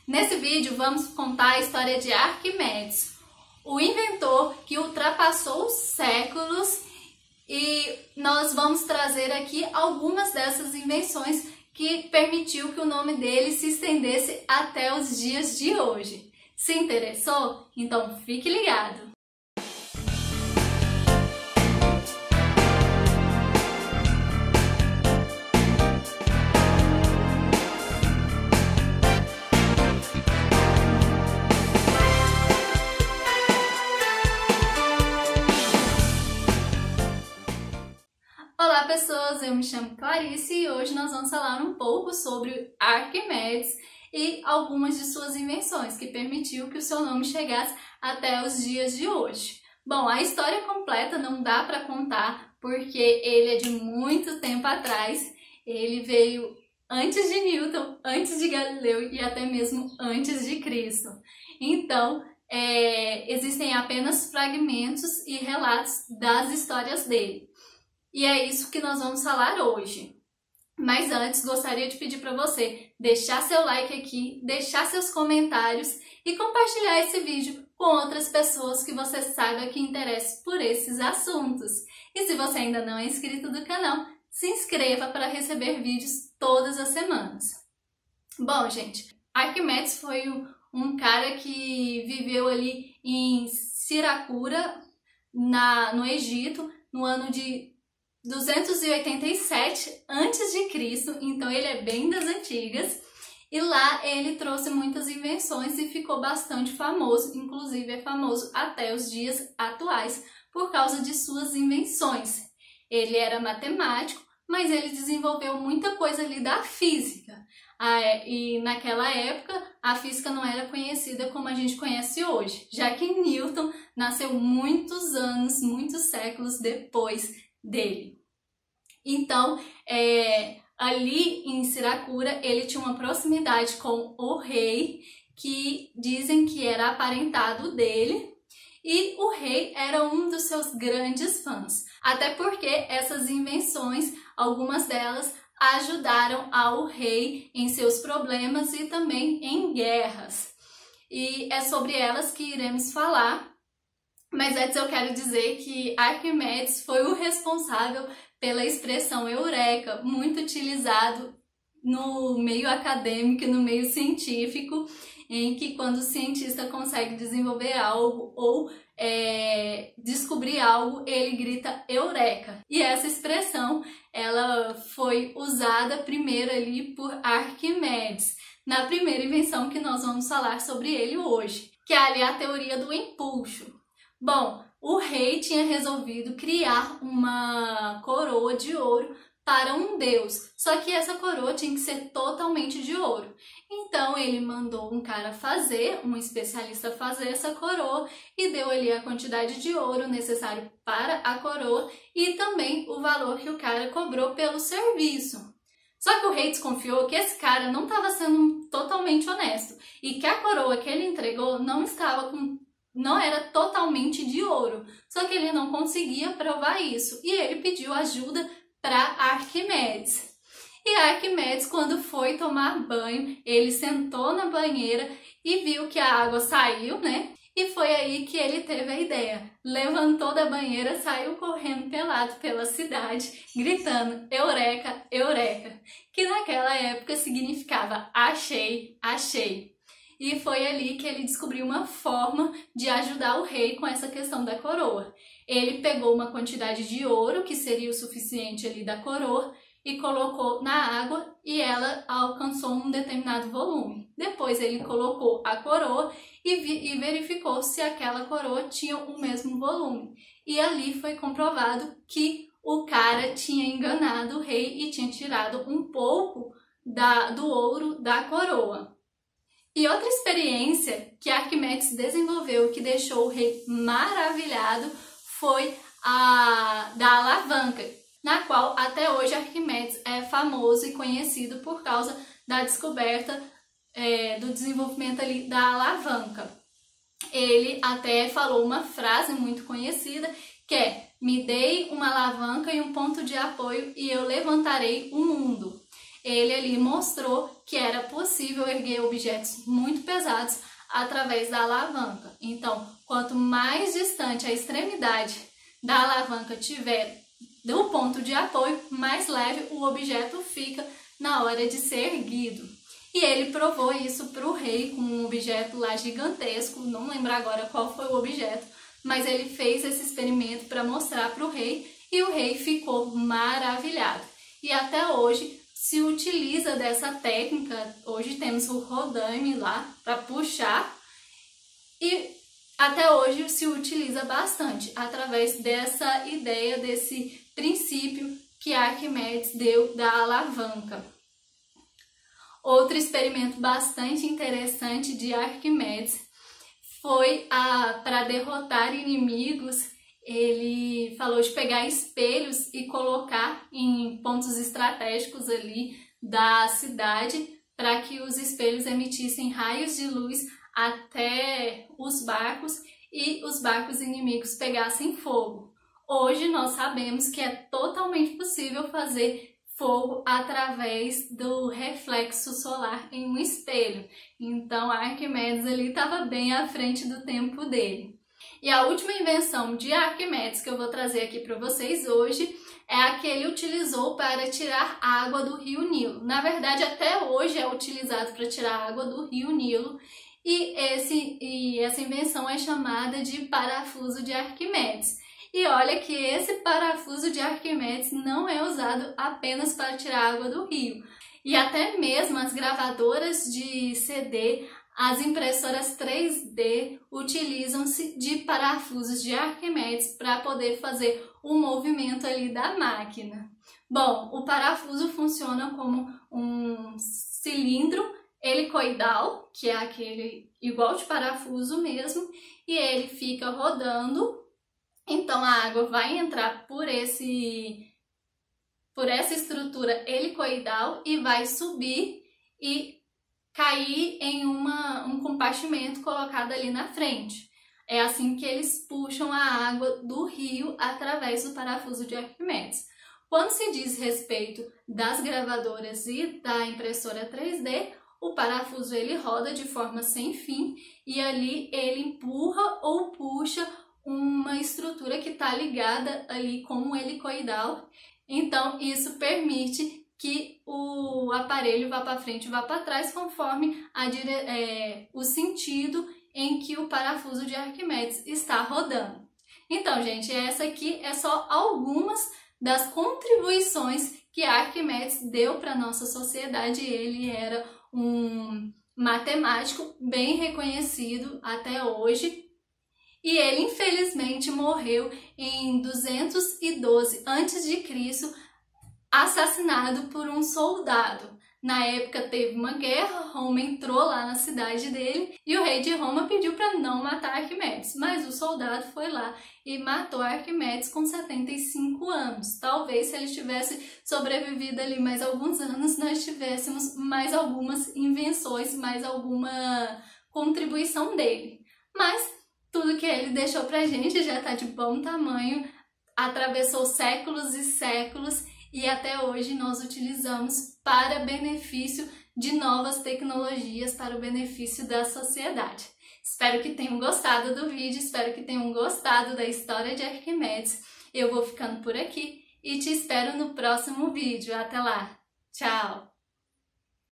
Nesse vídeo vamos contar a história de Arquimedes, o inventor que ultrapassou os séculos, e nós vamos trazer aqui algumas dessas invenções que permitiu que o nome dele se estendesse até os dias de hoje. Se interessou? Então fique ligado! Olá pessoas, eu me chamo Clarice e hoje nós vamos falar um pouco sobre Arquimedes e algumas de suas invenções que permitiu que o seu nome chegasse até os dias de hoje. Bom, a história completa não dá para contar porque ele é de muito tempo atrás, ele veio antes de Newton, antes de Galileu e até mesmo antes de Cristo. Então, existem apenas fragmentos e relatos das histórias dele. E é isso que nós vamos falar hoje. Mas antes, gostaria de pedir para você deixar seu like aqui, deixar seus comentários e compartilhar esse vídeo com outras pessoas que você saiba que interessam por esses assuntos. E se você ainda não é inscrito do canal, se inscreva para receber vídeos todas as semanas. Bom, gente, Arquimedes foi um cara que viveu ali em Siracura, no Egito, no ano de 287 a.C., então ele é bem das antigas, e lá ele trouxe muitas invenções e ficou bastante famoso, inclusive é famoso até os dias atuais por causa de suas invenções. Ele era matemático, mas ele desenvolveu muita coisa ali da física, e naquela época a física não era conhecida como a gente conhece hoje, já que Newton nasceu muitos anos, muitos séculos depois dele. Então, ali em Siracura, ele tinha uma proximidade com o rei, que dizem que era aparentado dele, e o rei era um dos seus grandes fãs. Até porque essas invenções, algumas delas, ajudaram ao rei em seus problemas e também em guerras. E é sobre elas que iremos falar. Mas antes eu quero dizer que Arquimedes foi o responsável pela expressão eureka, muito utilizado no meio acadêmico e no meio científico, em que quando o cientista consegue desenvolver algo ou descobrir algo, ele grita eureka. E essa expressão ela foi usada primeiro ali por Arquimedes, na primeira invenção que nós vamos falar sobre ele hoje, que é ali a teoria do empuxo. Bom, o rei tinha resolvido criar uma coroa de ouro para um deus, só que essa coroa tinha que ser totalmente de ouro. Então ele mandou um cara fazer, um especialista fazer essa coroa e deu ali a quantidade de ouro necessário para a coroa e também o valor que o cara cobrou pelo serviço. Só que o rei desconfiou que esse cara não estava sendo totalmente honesto e que a coroa que ele entregou não era totalmente de ouro, só que ele não conseguia provar isso e ele pediu ajuda para Arquimedes. E Arquimedes, quando foi tomar banho, ele sentou na banheira e viu que a água saiu, né? E foi aí que ele teve a ideia. Levantou da banheira, saiu correndo pelado pela cidade, gritando eureka, eureka, que naquela época significava achei, achei. E foi ali que ele descobriu uma forma de ajudar o rei com essa questão da coroa. Ele pegou uma quantidade de ouro, que seria o suficiente ali da coroa, e colocou na água e ela alcançou um determinado volume. Depois ele colocou a coroa e verificou se aquela coroa tinha o mesmo volume. E ali foi comprovado que o cara tinha enganado o rei e tinha tirado um pouco do ouro da coroa. E outra experiência que Arquimedes desenvolveu que deixou o rei maravilhado foi a da alavanca, na qual até hoje Arquimedes é famoso e conhecido por causa da descoberta do desenvolvimento ali da alavanca. Ele até falou uma frase muito conhecida que é: me dei uma alavanca e um ponto de apoio e eu levantarei o mundo. ele ali mostrou que era possível erguer objetos muito pesados através da alavanca. Então, quanto mais distante a extremidade da alavanca tiver do ponto de apoio, mais leve o objeto fica na hora de ser erguido. E ele provou isso para o rei com um objeto lá gigantesco, não lembro agora qual foi o objeto, mas ele fez esse experimento para mostrar para o rei e o rei ficou maravilhado. E até hoje se utiliza dessa técnica. Hoje temos o rodaime lá para puxar e até hoje se utiliza bastante através dessa ideia, desse princípio que Arquimedes deu da alavanca. Outro experimento bastante interessante de Arquimedes foi para derrotar inimigos. Ele falou de pegar espelhos e colocar em pontos estratégicos ali da cidade para que os espelhos emitissem raios de luz até os barcos e os barcos inimigos pegassem fogo. Hoje nós sabemos que é totalmente possível fazer fogo através do reflexo solar em um espelho. Então Arquimedes ali estava bem à frente do tempo dele. E a última invenção de Arquimedes que eu vou trazer aqui para vocês hoje é a que ele utilizou para tirar água do rio Nilo. Na verdade, até hoje é utilizado para tirar água do rio Nilo e essa invenção é chamada de parafuso de Arquimedes. E olha que esse parafuso de Arquimedes não é usado apenas para tirar água do rio. E até mesmo as gravadoras de CD, as impressoras 3D utilizam-se de parafusos de Arquimedes para poder fazer o movimento ali da máquina. Bom, o parafuso funciona como um cilindro helicoidal, que é aquele igual de parafuso mesmo, e ele fica rodando. Então a água vai entrar por essa estrutura helicoidal e vai subir e cair em um compartimento colocado ali na frente. É assim que eles puxam a água do rio através do parafuso de Arquimedes. Quando se diz respeito das gravadoras e da impressora 3D, o parafuso ele roda de forma sem fim e ali ele empurra ou puxa uma estrutura que está ligada ali com o helicoidal. Então isso permite que o aparelho vá para frente e vá para trás conforme o sentido em que o parafuso de Arquimedes está rodando. Então, gente, essa aqui é só algumas das contribuições que Arquimedes deu para a nossa sociedade. Ele era um matemático bem reconhecido até hoje. E ele, infelizmente, morreu em 212 a.C., assassinado por um soldado. Na época teve uma guerra, Roma entrou lá na cidade dele e o rei de Roma pediu para não matar Arquimedes, mas o soldado foi lá e matou Arquimedes com 75 anos. Talvez se ele tivesse sobrevivido ali mais alguns anos, nós tivéssemos mais algumas invenções, mais alguma contribuição dele. Mas tudo que ele deixou pra gente já está de bom tamanho, atravessou séculos e séculos e até hoje nós utilizamos para benefício de novas tecnologias, para o benefício da sociedade. Espero que tenham gostado do vídeo, espero que tenham gostado da história de Arquimedes. Eu vou ficando por aqui e te espero no próximo vídeo. Até lá! Tchau!